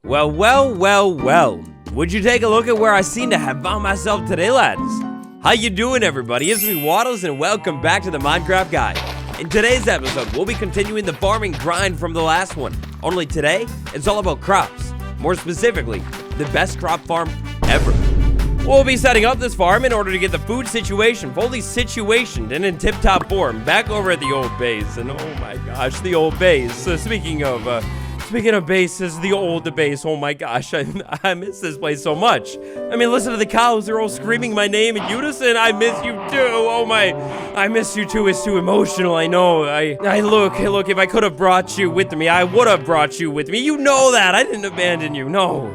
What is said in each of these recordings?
Well. Would you take a look at where I seem to have found myself today, lads? How you doing, everybody? It's me, Waddles, and welcome back to the Minecraft Guide. In today's episode, we'll be continuing the farming grind from the last one. Only today, it's all about crops. More specifically, the best crop farm ever. We'll be setting up this farm in order to get the food situation fully situationed and in tip-top form back over at the old base. And oh my gosh, the old base. Speaking of bases, the old base, oh my gosh, I miss this place so much. I mean, listen to the cows, they're all screaming my name in unison. I miss you too, oh my, I miss you too, it's too emotional, I know. Look, if I could have brought you with me, I would have brought you with me. You know that, I didn't abandon you, no.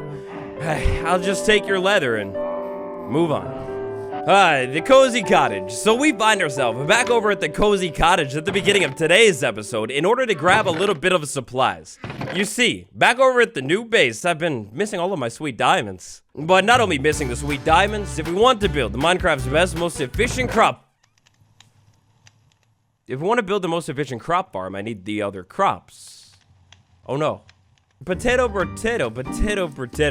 I'll just take your leather and move on. The Cozy Cottage. So we find ourselves back over at the Cozy Cottage at the beginning of today's episode in order to grab a little bit of supplies. You see, back over at the new base, I've been missing all of my sweet diamonds. But not only missing the sweet diamonds, if we want to build the Minecraft's best, most efficient crop... If we want to build the most efficient crop farm, I need the other crops. Oh no. Potato.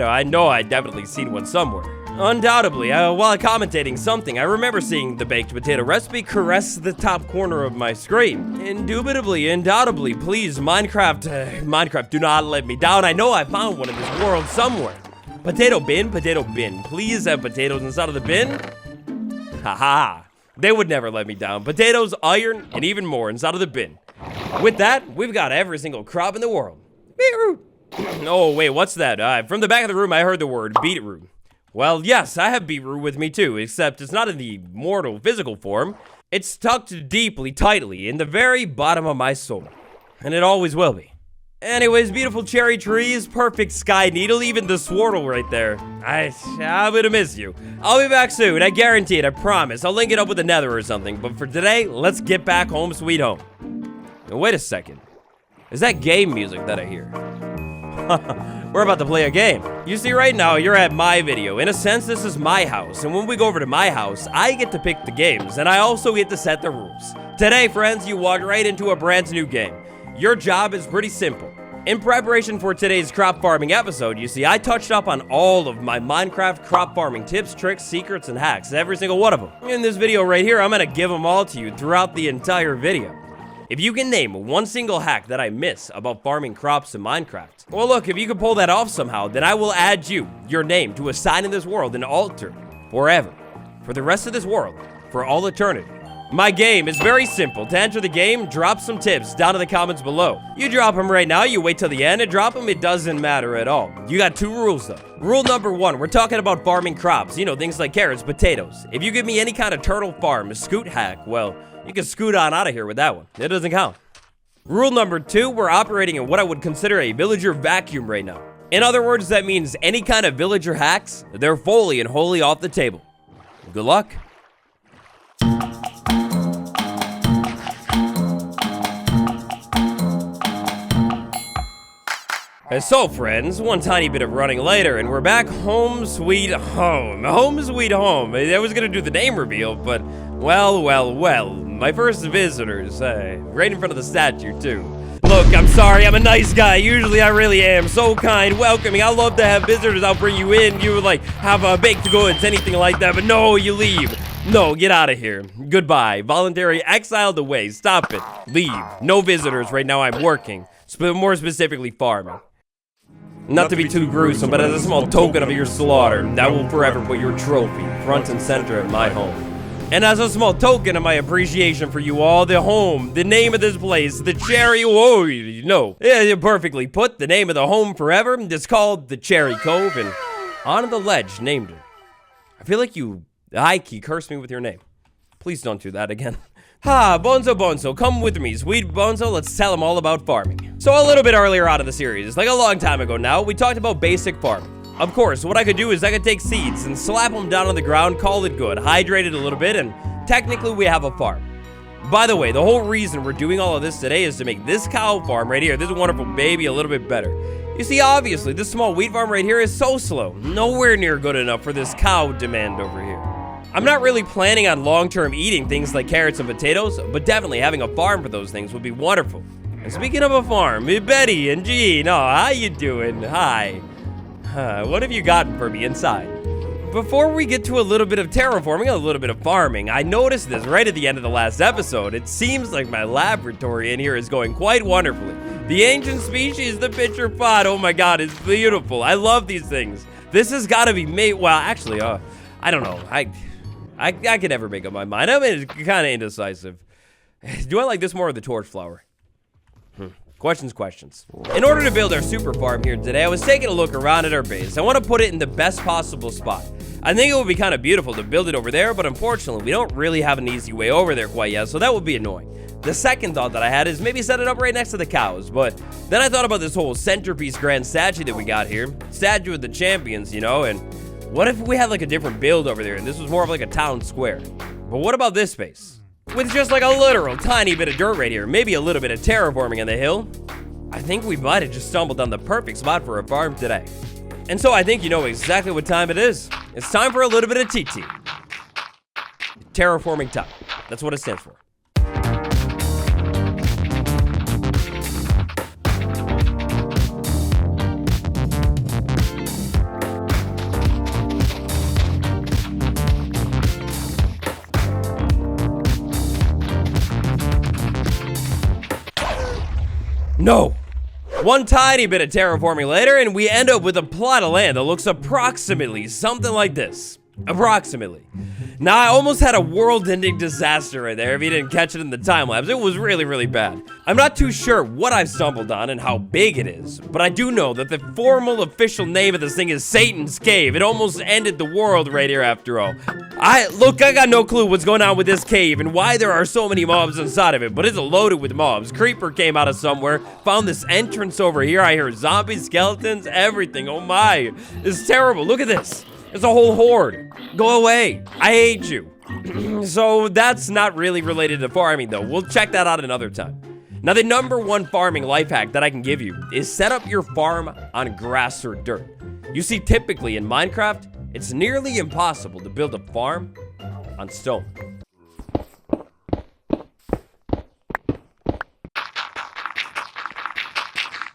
I know I definitely seen one somewhere. Undoubtedly, while commentating something, I remember seeing the baked potato recipe caress the top corner of my screen. Indubitably, undoubtedly, please, Minecraft, do not let me down. I know I found one in this world somewhere. Potato bin, please have potatoes inside of the bin. Haha, they would never let me down. Potatoes, iron, and even more inside of the bin. With that, we've got every single crop in the world. Beetroot. Oh, wait, what's that? From the back of the room, I heard the word beetroot. Well, yes, I have beetroot with me too, except it's not in the mortal physical form. It's tucked deeply, tightly, in the very bottom of my soul. And it always will be. Anyways, beautiful cherry trees, perfect sky needle, even the swirl right there. I'm gonna miss you. I'll be back soon, I guarantee it, I promise. I'll link it up with the nether or something, but for today, let's get back home sweet home. Now, wait a second. Is that game music that I hear? We're about to play a game. You see, right now, you're at my video. In a sense, this is my house. And when we go over to my house, I get to pick the games. And I also get to set the rules. Today, friends, you walk right into a brand new game. Your job is pretty simple. In preparation for today's crop farming episode, you see, I touched up on all of my Minecraft crop farming tips, tricks, secrets, and hacks. Every single one of them. In this video right here, I'm going to give them all to you throughout the entire video. If you can name one single hack that I miss about farming crops in Minecraft, well look, if you can pull that off somehow, then I will add your name to a sign in this world and altar forever. For the rest of this world, for all eternity. My game is very simple. To enter the game, drop some tips down in the comments below. You drop them right now, you wait till the end and drop them, it doesn't matter at all. You got two rules though. Rule number one, we're talking about farming crops. You know, things like carrots, potatoes. If you give me any kind of turtle farm, a scoot hack, well, you can scoot on out of here with that one. It doesn't count. Rule number two, we're operating in what I would consider a villager vacuum right now. In other words, that means any kind of villager hacks, they're fully and wholly off the table. Good luck. So friends, one tiny bit of running later and we're back home sweet home. Home sweet home. I was gonna do the name reveal, but well. My first visitors, right in front of the statue too. Look, I'm sorry, I'm a nice guy. Usually I really am. So kind, welcoming. I love to have visitors. I'll bring you in. You would like have baked goods, anything like that, but no, you leave. No, get out of here. Goodbye. Voluntary exiled away. Stop it. Leave. No visitors right now. I'm working. More specifically, farming. Not to be too gruesome, but as a small token of your slaughter, that will forever put your trophy front and center at my home. And as a small token of my appreciation for you all, the home, the name of this place, the Cherry, whoa, no. Yeah, perfectly put, the name of the home forever, it's called the Cherry Cove, and on the ledge named it. I feel like you high-key cursed me with your name. Please don't do that again. Ha, Bonzo, come with me, sweet Bonzo, let's tell him all about farming. So a little bit earlier on in the series, like a long time ago now, we talked about basic farming. Of course, what I could do is I could take seeds and slap them down on the ground, call it good, hydrate it a little bit, and technically we have a farm. By the way, the whole reason we're doing all of this today is to make this cow farm right here, this wonderful baby, a little bit better. You see, obviously, this small wheat farm right here is so slow, nowhere near good enough for this cow demand over here. I'm not really planning on long-term eating things like carrots and potatoes, but definitely having a farm for those things would be wonderful. And speaking of a farm, Betty and Jean, oh, how you doing? Hi. What have you gotten for me inside? Before we get to a little bit of terraforming, a little bit of farming, I noticed this right at the end of the last episode. It seems like my laboratory in here is going quite wonderfully. The ancient species, the pitcher pot, oh my god, it's beautiful. I love these things. This has got to be made, well, actually, I don't know. I can never make up my mind. I mean, it's kind of indecisive. Do I like this more or the torch flower? Questions. In order to build our super farm here today, I was taking a look around at our base. I want to put it in the best possible spot. I think it would be kind of beautiful to build it over there, but unfortunately, we don't really have an easy way over there quite yet, so that would be annoying. The second thought that I had is maybe set it up right next to the cows, but then I thought about this whole centerpiece grand statue that we got here. Statue of the champions, you know, and what if we had like a different build over there and this was more of like a town square? But what about this space? With just like a literal tiny bit of dirt right here, maybe a little bit of terraforming on the hill, I think we might have just stumbled on the perfect spot for a farm today. And so I think you know exactly what time it is. It's time for a little bit of TT. Terraforming time. That's what it stands for. No! One tiny bit of terraforming later, and we end up with a plot of land that looks approximately something like this. Approximately. Now, I almost had a world-ending disaster right there if you didn't catch it in the time-lapse. It was really, really bad. I'm not too sure what I've stumbled on and how big it is, but I do know that the formal official name of this thing is Satan's Cave. It almost ended the world right here after all. I got no clue what's going on with this cave and why there are so many mobs inside of it, but it's loaded with mobs. Creeper came out of somewhere, found this entrance over here. I hear zombies, skeletons, everything. Oh my, it's terrible. Look at this. It's a whole horde. Go away. I hate you. So that's not really related to farming though. We'll check that out another time. Now the #1 farming life hack that I can give you is set up your farm on grass or dirt. You see, typically in Minecraft, it's nearly impossible to build a farm on stone.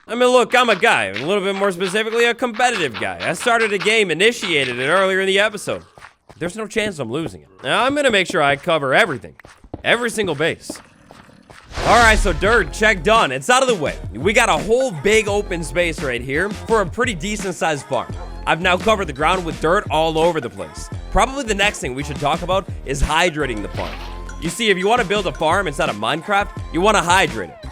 I mean, look, I'm a guy, a little bit more specifically, a competitive guy. I started a game, initiated it earlier in the episode. There's no chance I'm losing it. Now, I'm gonna make sure I cover everything, every single base. All right, so dirt, check done. It's out of the way. We got a whole big open space right here for a pretty decent sized farm. I've now covered the ground with dirt all over the place. Probably the next thing we should talk about is hydrating the farm. You see, if you want to build a farm inside of Minecraft, you want to hydrate it.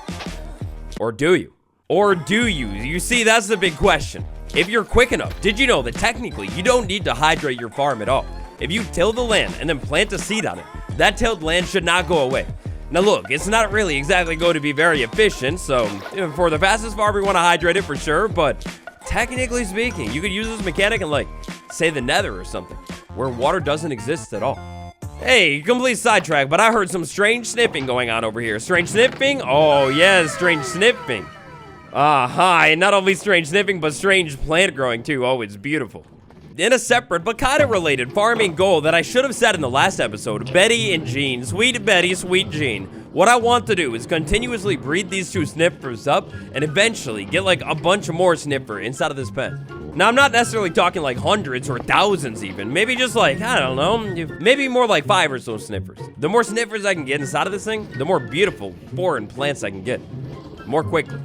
Or do you? Or do you? You see, that's the big question. If you're quick enough, did you know that technically you don't need to hydrate your farm at all? If you till the land and then plant a seed on it, that tilled land should not go away. Now look, it's not really exactly going to be very efficient, so for the fastest farm, we want to hydrate it for sure, but technically speaking, you could use this mechanic in like, say the Nether or something, where water doesn't exist at all. Hey, complete sidetrack, but I heard some strange sniffing going on over here. Strange sniffing? Oh yes, strange sniffing. And not only strange sniffing, but strange plant growing too. Oh, it's beautiful. In a separate but kind of related farming goal that I should have said in the last episode, Betty and Jean, sweet Betty, sweet Jean. What I want to do is continuously breed these two sniffers up and eventually get like a bunch of more sniffer inside of this pen. Now, I'm not necessarily talking like hundreds or thousands even. Maybe just like, I don't know, maybe more like 5 or so sniffers. The more sniffers I can get inside of this thing, the more beautiful foreign plants I can get more quickly.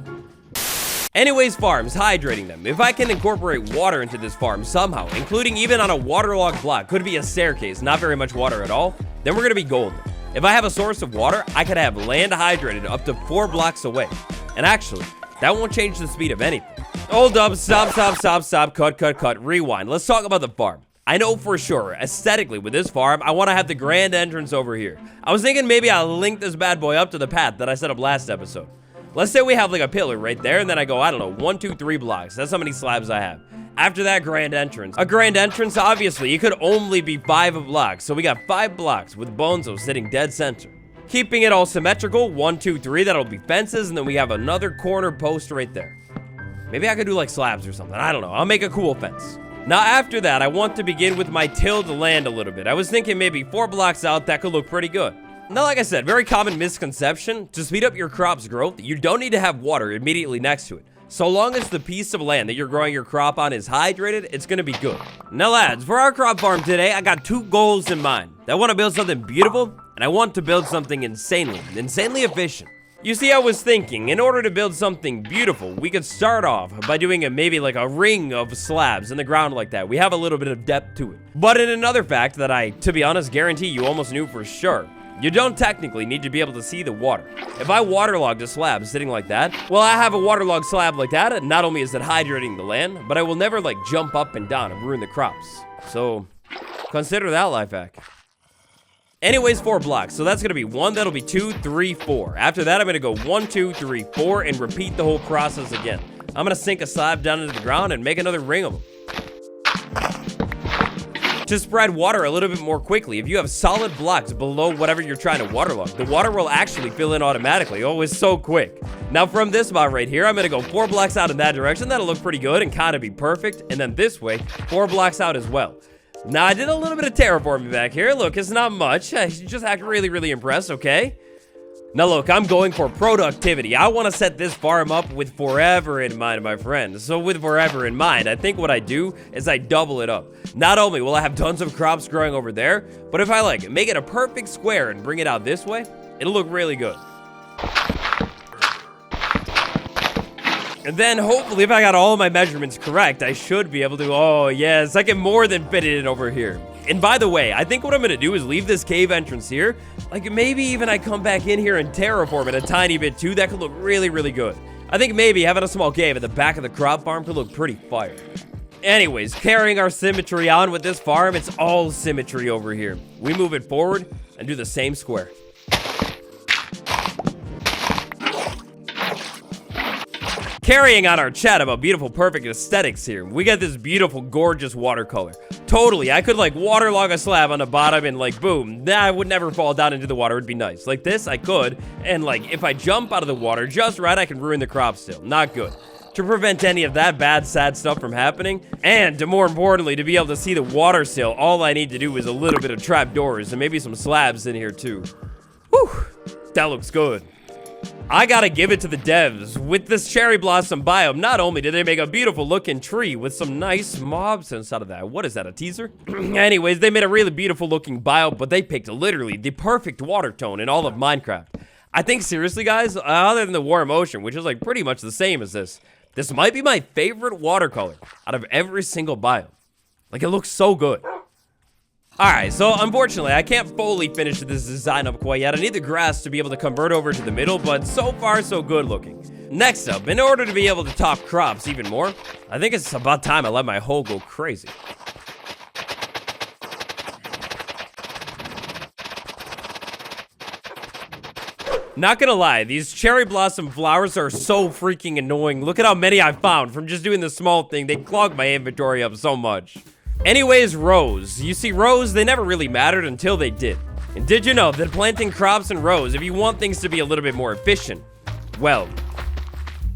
Anyways, farms, hydrating them. If I can incorporate water into this farm somehow, including even on a waterlogged block, could be a staircase, not very much water at all, then we're gonna be golden. If I have a source of water, I could have land hydrated up to 4 blocks away. And actually, that won't change the speed of anything. Hold up, stop, cut, rewind. Let's talk about the farm. I know for sure, aesthetically with this farm, I wanna have the grand entrance over here. I was thinking maybe I'll link this bad boy up to the path that I set up last episode. Let's say we have like a pillar right there, and then I go, I don't know, 1, 2, 3 blocks. That's how many slabs I have. After that, grand entrance. A grand entrance, obviously, it could only be 5 blocks. So we got 5 blocks with Bonzo sitting dead center. Keeping it all symmetrical, 1, 2, 3, that'll be fences, and then we have another corner post right there. Maybe I could do like slabs or something. I don't know. I'll make a cool fence. Now, after that, I want to begin with my tilled land a little bit. I was thinking maybe 4 blocks out, that could look pretty good. Now, like I said, very common misconception, to speed up your crop's growth, you don't need to have water immediately next to it. So long as the piece of land that you're growing your crop on is hydrated, it's gonna be good. Now lads, for our crop farm today, I got 2 goals in mind. I want to build something beautiful, and I want to build something insanely efficient. You see, I was thinking, in order to build something beautiful, we could start off by doing maybe like a ring of slabs in the ground like that. We have a little bit of depth to it. But in another fact that I, to be honest, guarantee you almost knew for sure, you don't technically need to be able to see the water. If I waterlogged a slab sitting like that, well, I have a waterlogged slab like that, and not only is it hydrating the land, but I will never like jump up and down and ruin the crops. So, consider that life hack. Anyways, 4 blocks. So that's going to be 1, that'll be 2, 3, 4. After that, I'm going to go 1, 2, 3, 4, and repeat the whole process again. I'm going to sink a slab down into the ground and make another ring of them. To spread water a little bit more quickly, if you have solid blocks below whatever you're trying to waterlog, the water will actually fill in automatically. Oh, it's so quick. Now from this spot right here, I'm gonna go 4 blocks out in that direction. That'll look pretty good and kind of be perfect. And then this way, 4 blocks out as well. Now I did a little bit of terraforming back here. Look, it's not much. I just act really impressed, okay? Now look, I'm going for productivity. I want to set this farm up with forever in mind, my friend. So with forever in mind, I think what I do is I double it up. Not only will I have tons of crops growing over there, but if I like make it a perfect square and bring it out this way, it'll look really good. And then hopefully if I got all of my measurements correct, I should be able to, oh yes, I can more than fit it in over here. And by the way, I think what I'm gonna do is leave this cave entrance here. Like maybe even I come back in here and terraform it a tiny bit too. That could look really good. I think maybe having a small cave at the back of the crop farm could look pretty fire. Anyways, carrying our symmetry on with this farm, it's all symmetry over here. We move it forward and do the same square. Carrying on our chat about beautiful, perfect aesthetics here, we got this beautiful, gorgeous watercolor. Totally, I could like waterlog a slab on the bottom and like boom, that would never fall down into the water. It'd be nice. Like this, I could, and like if I jump out of the water just right, I can ruin the crop still. Not good. To prevent any of that bad, sad stuff from happening, and to more importantly, to be able to see the water still, all I need to do is a little bit of trapdoors and maybe some slabs in here too. Whew, that looks good. I gotta give it to the devs. With this cherry blossom biome, not only did they make a beautiful looking tree with some nice mobs inside of that. What is that, a teaser? Anyways, they made a really beautiful looking biome, but they picked literally the perfect water tone in all of Minecraft. I think seriously guys, other than the warm ocean, which is like pretty much the same as this might be my favorite watercolor out of every single biome. Like it looks so good. Alright, so unfortunately, I can't fully finish this design up quite yet. I need the grass to be able to convert over to the middle, but so far, so good looking. Next up, in order to be able to top crops even more, I think it's about time I let my hoe go crazy. Not gonna lie, these cherry blossom flowers are so freaking annoying. Look at how many I found from just doing this small thing. They clogged my inventory up so much. Anyways, rows. You see, rows, they never really mattered until they did. And did you know that planting crops in rows, if you want things to be a little bit more efficient, well,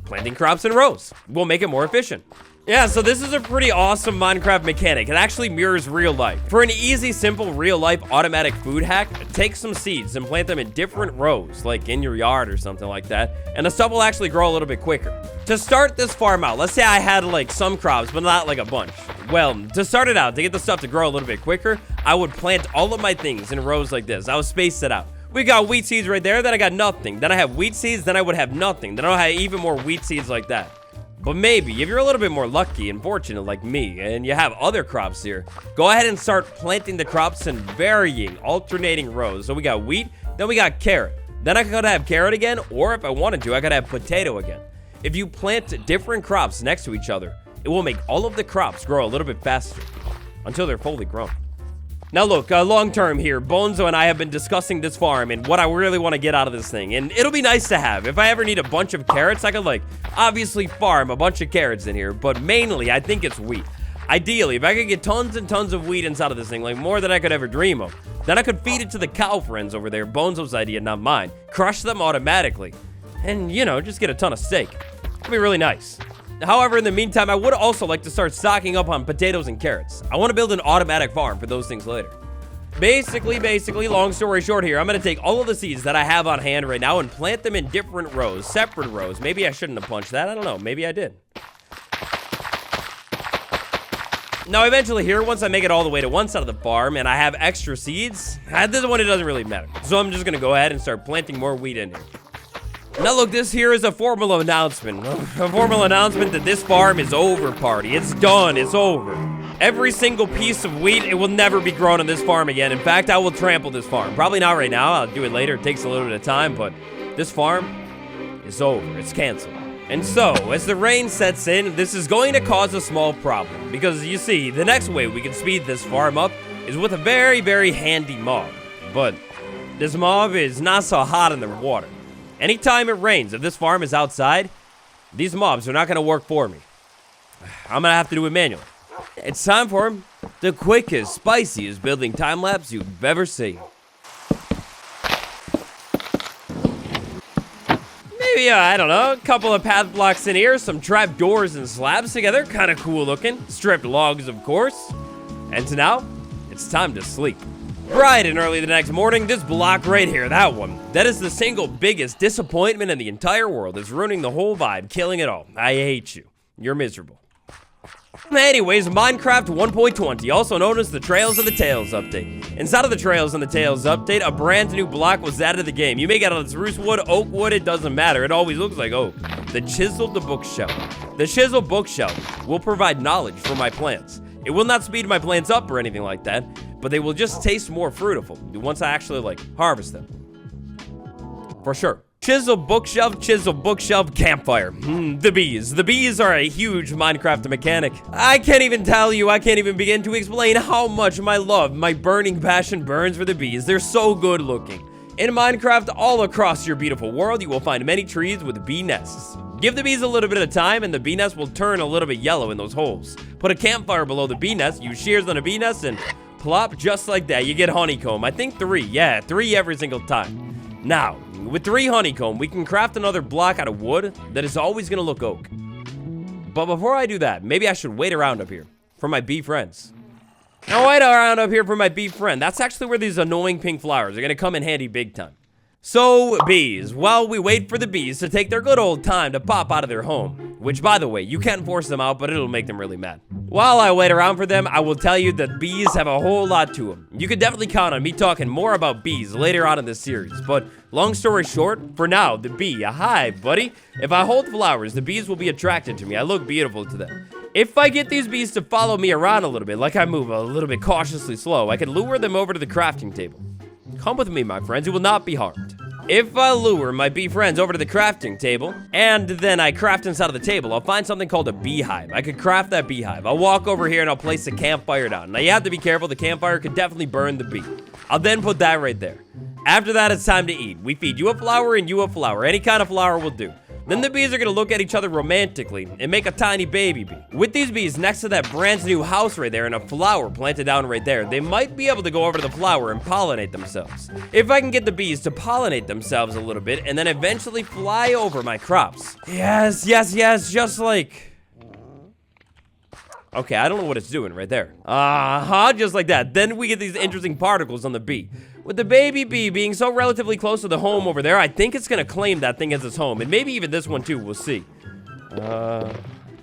planting crops in rows will make it more efficient. Yeah, so this is a pretty awesome Minecraft mechanic. It actually mirrors real life. For an easy, simple, real-life automatic food hack, take some seeds and plant them in different rows, like in your yard or something like that, and the stuff will actually grow a little bit quicker. To start this farm out, let's say I had like some crops, but not like a bunch. Well, to start it out, to get the stuff to grow a little bit quicker, I would plant all of my things in rows like this. I would space it out. We got wheat seeds right there, then I got nothing. Then I have wheat seeds, then I would have nothing. Then I'll have even more wheat seeds like that. But maybe, if you're a little bit more lucky and fortunate like me, and you have other crops here, go ahead and start planting the crops in varying, alternating rows. So we got wheat, then we got carrot. Then I could have carrot again, or if I wanted to, I could have potato again. If you plant different crops next to each other, it will make all of the crops grow a little bit faster, until they're fully grown. Now look, long term here, Bonzo and I have been discussing this farm and what I really want to get out of this thing. And it'll be nice to have. If I ever need a bunch of carrots, I could like, obviously farm a bunch of carrots in here. But mainly, I think it's wheat. Ideally, if I could get tons and tons of wheat inside of this thing, like more than I could ever dream of, then I could feed it to the cow friends over there, Bonzo's idea, not mine. Crush them automatically. And, you know, just get a ton of steak. It'd be really nice. However, in the meantime, I would also like to start stocking up on potatoes and carrots. I want to build an automatic farm for those things later. Basically, long story short here, I'm going to take all of the seeds that I have on hand right now and plant them in different rows, separate rows. Maybe I shouldn't have punched that. I don't know. Maybe I did. Now, eventually here, once I make it all the way to one side of the farm and I have extra seeds, at this one, it doesn't really matter. So I'm just going to go ahead and start planting more wheat in here. Now, look, this here is a formal announcement. A formal announcement that this farm is over, party. It's done. It's over. Every single piece of wheat, it will never be grown on this farm again. In fact, I will trample this farm. Probably not right now. I'll do it later. It takes a little bit of time, but this farm is over. It's canceled. And so, as the rain sets in, this is going to cause a small problem. Because, you see, the next way we can speed this farm up is with a very, very handy mob. But this mob is not so hot in the water. Anytime it rains, if this farm is outside, these mobs are not going to work for me. I'm going to have to do it manually. It's time for the quickest, spiciest building time-lapse you've ever seen. Maybe, I don't know, a couple of path blocks in here, some trap doors and slabs together, kind of cool looking. Stripped logs, of course. And so now, it's time to sleep. Bright and early the next morning, this block right here, that one, that is the single biggest disappointment in the entire world. It's ruining the whole vibe, killing it all. I hate you. You're miserable. Anyways, Minecraft 1.20, also known as the Trails and the Tales update. Inside of the Trails and the Tales update, a brand new block was added to the game. You may get it on spruce wood, oak wood, it doesn't matter. It always looks like oak. The Chiseled Bookshelf. The Chiseled Bookshelf will provide knowledge for my plants. It will not speed my plants up or anything like that, but they will just taste more fruitful once I actually, harvest them. For sure. Chisel bookshelf, campfire. The bees. The bees are a huge Minecraft mechanic. I can't even tell you, I can't even begin to explain how much my burning passion burns for the bees. They're so good looking. In Minecraft, all across your beautiful world, you will find many trees with bee nests. Give the bees a little bit of time and the bee nest will turn a little bit yellow in those holes. Put a campfire below the bee nest, use shears on a bee nest, and plop, just like that, you get honeycomb. I think 3, yeah, 3 every single time. Now, with 3 honeycomb, we can craft another block out of wood that is always gonna look oak. But before I do that, maybe I should wait around up here for my bee friends. Now wait around up here for my bee friend. That's actually where these annoying pink flowers are gonna come in handy big time. So, bees, while we wait for the bees to take their good old time to pop out of their home, which, by the way, you can't force them out, but it'll make them really mad. While I wait around for them, I will tell you that bees have a whole lot to them. You can definitely count on me talking more about bees later on in this series, but long story short, for now, the bee, hi, buddy. If I hold flowers, the bees will be attracted to me. I look beautiful to them. If I get these bees to follow me around a little bit, like I move a little bit cautiously slow, I can lure them over to the crafting table. Come with me, my friends, you will not be harmed. If I lure my bee friends over to the crafting table, and then I craft inside of the table, I'll find something called a beehive. I could craft that beehive. I'll walk over here and I'll place a campfire down. Now, you have to be careful. The campfire could definitely burn the bee. I'll then put that right there. After that, it's time to eat. We feed you a flower and you a flower. Any kind of flower will do. Then the bees are gonna look at each other romantically and make a tiny baby bee. With these bees next to that brand new house right there and a flower planted down right there, they might be able to go over to the flower and pollinate themselves. If I can get the bees to pollinate themselves a little bit and then eventually fly over my crops. Yes, just like... Okay, I don't know what it's doing right there. Just like that. Then we get these interesting particles on the bee. With the baby bee being so relatively close to the home over there, I think it's gonna claim that thing as its home. And maybe even this one too, we'll see.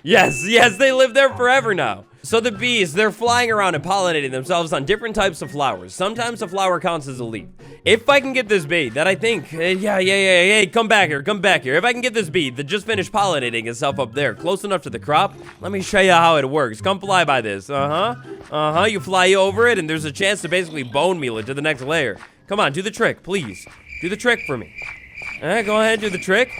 Yes, they live there forever now. So the bees, they're flying around and pollinating themselves on different types of flowers. Sometimes the flower counts as a leaf. If I can get this bee that I think, hey, come back here. If I can get this bee that just finished pollinating itself up there, close enough to the crop, let me show you how it works. Come fly by this, you fly over it and there's a chance to basically bone meal it to the next layer. Come on, do the trick, please. Do the trick for me. Go ahead, do the trick.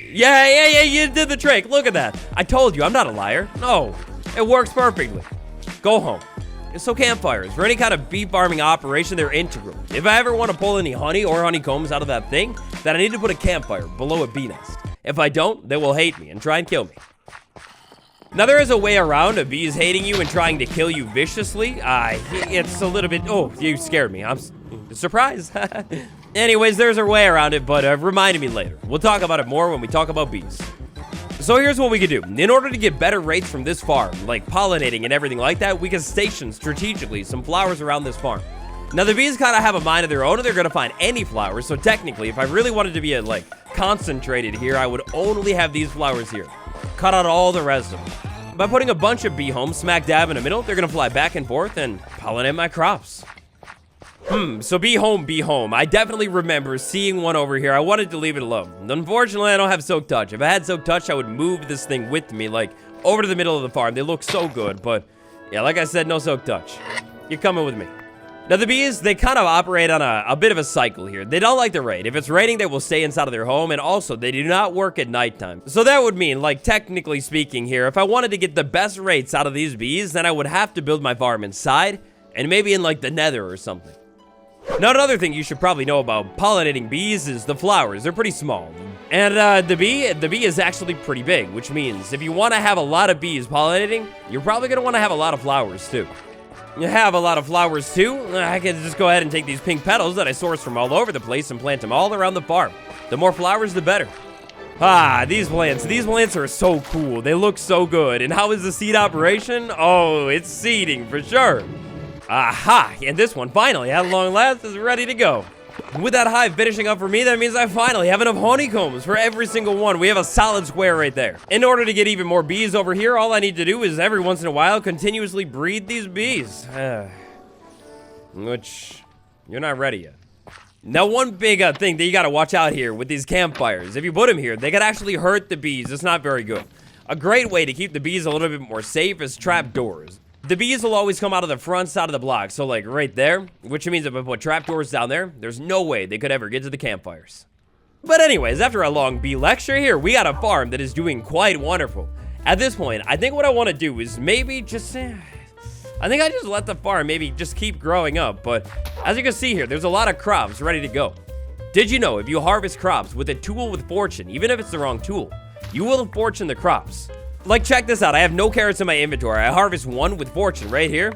Yeah, you did the trick. Look at that. I told you, I'm not a liar. No, it works perfectly. Go home. So campfires, for any kind of bee farming operation, they're integral. If I ever want to pull any honey or honeycombs out of that thing, then I need to put a campfire below a bee nest. If I don't, they will hate me and try and kill me. Now, there is a way around a bees hating you and trying to kill you viciously. It's a little bit... Oh, you scared me. I'm surprised. Anyways, there's a way around it, but remind me later. We'll talk about it more when we talk about bees. So here's what we could do. In order to get better rates from this farm, like pollinating and everything like that, we can station strategically some flowers around this farm. Now, the bees kind of have a mind of their own, and they're going to find any flowers. So technically, if I really wanted to be like concentrated here, I would only have these flowers here. Cut out all the rest of them. By putting a bunch of bee homes smack dab in the middle, they're going to fly back and forth and pollinate my crops. So bee home. I definitely remember seeing one over here. I wanted to leave it alone. Unfortunately, I don't have Silk Touch. If I had Silk Touch, I would move this thing with me, like, over to the middle of the farm. They look so good, but, yeah, like I said, no Silk Touch. You're coming with me. Now, the bees, they kind of operate on a bit of a cycle here. They don't like the rain. If it's raining, they will stay inside of their home, and also, they do not work at nighttime. So that would mean, like, technically speaking here, if I wanted to get the best rates out of these bees, then I would have to build my farm inside, and maybe in, like, the nether or something. Now, another thing you should probably know about pollinating bees is the flowers. They're pretty small. And the bee is actually pretty big, which means if you want to have a lot of bees pollinating, you're probably going to want to have a lot of flowers, too. You have a lot of flowers, too. I can just go ahead and take these pink petals that I sourced from all over the place and plant them all around the farm. The more flowers, the better. These plants are so cool. They look so good. And how is the seed operation? Oh, it's seeding for sure. Aha, and this one finally, at long last, is ready to go. With that hive finishing up for me, that means I finally have enough honeycombs for every single one. We have a solid square right there. In order to get even more bees over here, all I need to do is every once in a while continuously breed these bees. Which, you're not ready yet. Now, one big thing that you gotta watch out here with these campfires, if you put them here, they could actually hurt the bees. It's not very good. A great way to keep the bees a little bit more safe is trapdoors. The bees will always come out of the front side of the block, so like right there, which means if I put trapdoors down there, there's no way they could ever get to the campfires. But anyways, after a long bee lecture here, we got a farm that is doing quite wonderful. At this point, I think what I want to do is maybe just, I think I just let the farm maybe just keep growing up, but as you can see here, there's a lot of crops ready to go. Did you know if you harvest crops with a tool with fortune, even if it's the wrong tool, you will fortune the crops? Like, check this out. I have no carrots in my inventory. I harvest one with fortune right here,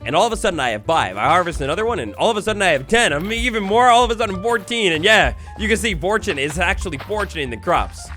and all of a sudden I have 5. I harvest another one, and all of a sudden I have 10. I mean, even more, all of a sudden 14. And yeah, you can see fortune is actually fortuning the crops.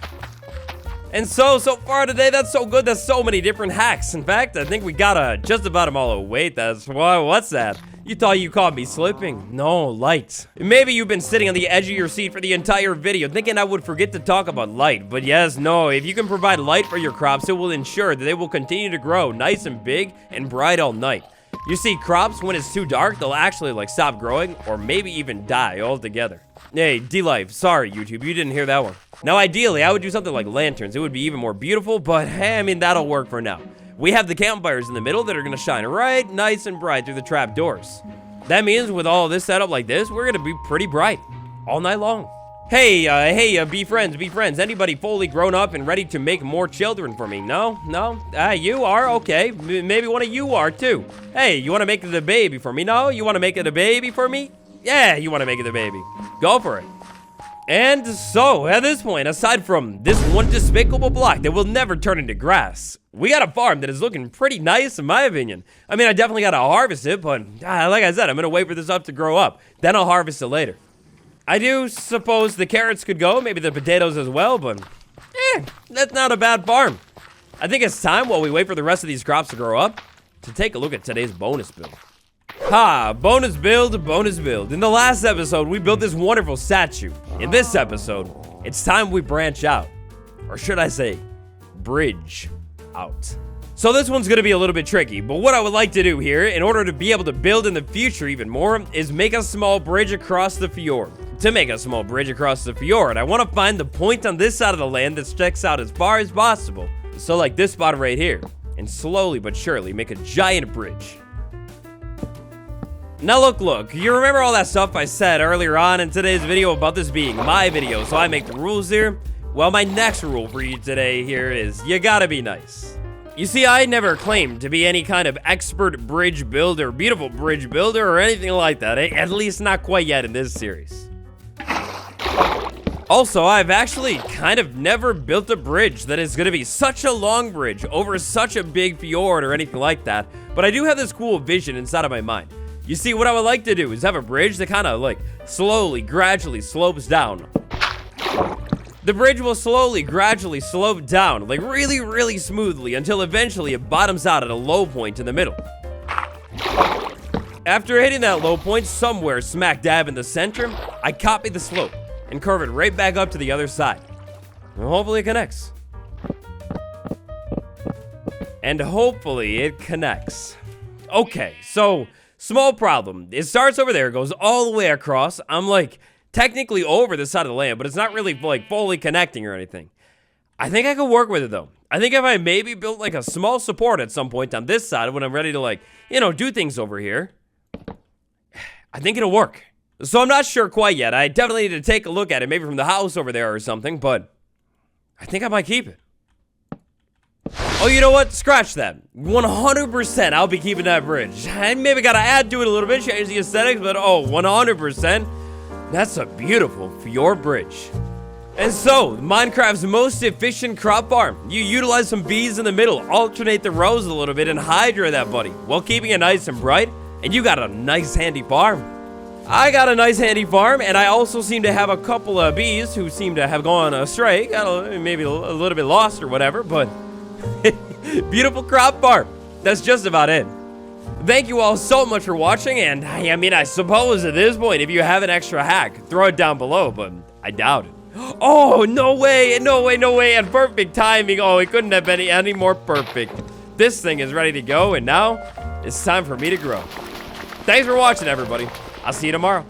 And so far today, that's so good. That's so many different hacks. In fact, I think we got just about them all. Oh, wait, what's that? You thought you caught me slipping? No, light. Maybe you've been sitting on the edge of your seat for the entire video thinking I would forget to talk about light. But yes, no, if you can provide light for your crops, it will ensure that they will continue to grow nice and big and bright all night. You see, crops, when it's too dark, they'll actually like stop growing or maybe even die altogether. Hey, D-Life, sorry YouTube, you didn't hear that one. Now ideally, I would do something like lanterns. It would be even more beautiful, but hey, I mean, that'll work for now. We have the campfires in the middle that are gonna shine right nice and bright through the trap doors. That means with all this setup like this, we're gonna be pretty bright all night long. Hey, be friends. Anybody fully grown up and ready to make more children for me? No? You are? Okay. Maybe one of you are too. Hey, you wanna make it a baby for me? No? You wanna make it a baby for me? Yeah, you wanna make it a baby. Go for it. And so, at this point, aside from this one despicable block that will never turn into grass, we got a farm that is looking pretty nice in my opinion. I mean, I definitely gotta harvest it, but like I said, I'm gonna wait for this stuff to grow up. Then I'll harvest it later. I do suppose the carrots could go, maybe the potatoes as well, but that's not a bad farm. I think it's time, while we wait for the rest of these crops to grow up, to take a look at today's bonus build. Bonus build. In the last episode, we built this wonderful statue. In this episode, it's time we branch out. Or should I say, bridge out. So this one's gonna be a little bit tricky, but what I would like to do here, in order to be able to build in the future even more, is make a small bridge across the fjord. To make a small bridge across the fjord, I want to find the point on this side of the land that sticks out as far as possible. So like this spot right here, and slowly but surely make a giant bridge. Now look, you remember all that stuff I said earlier on in today's video about this being my video, so I make the rules here? Well, my next rule for you today here is, you gotta be nice. You see, I never claimed to be any kind of expert bridge builder, beautiful bridge builder, or anything like that, at least not quite yet in this series. Also, I've actually kind of never built a bridge that is gonna be such a long bridge over such a big fjord or anything like that, but I do have this cool vision inside of my mind. You see, what I would like to do is have a bridge that kind of like slowly, gradually slopes down. The bridge will slowly, gradually slope down, like really, really smoothly, until eventually it bottoms out at a low point in the middle. After hitting that low point somewhere smack dab in the center, I copy the slope and curve it right back up to the other side. And hopefully it connects. And hopefully it connects. Okay, so small problem. It starts over there, goes all the way across. I'm like technically over the side of the land, but it's not really like fully connecting or anything. I think I could work with it though. I think if I maybe built like a small support at some point on this side when I'm ready to like, you know, do things over here, I think it'll work. So I'm not sure quite yet. I definitely need to take a look at it, maybe from the house over there or something, but I think I might keep it. Oh, you know what? Scratch that. 100% I'll be keeping that bridge. I maybe gotta add to it a little bit, change the aesthetics, but oh, 100%. That's a beautiful fjord bridge. And so, Minecraft's most efficient crop farm. You utilize some bees in the middle, alternate the rows a little bit, and hydrate that buddy, while keeping it nice and bright, and you got a nice handy farm. I got a nice handy farm, and I also seem to have a couple of bees who seem to have gone astray, maybe a little bit lost or whatever, but beautiful crop farm. That's just about it. Thank you all so much for watching, and I mean, I suppose at this point, if you have an extra hack, throw it down below, but I doubt it. Oh, no way, no way, no way, and perfect timing. Oh, it couldn't have been any more perfect. This thing is ready to go, and now it's time for me to grow. Thanks for watching, everybody. I'll see you tomorrow.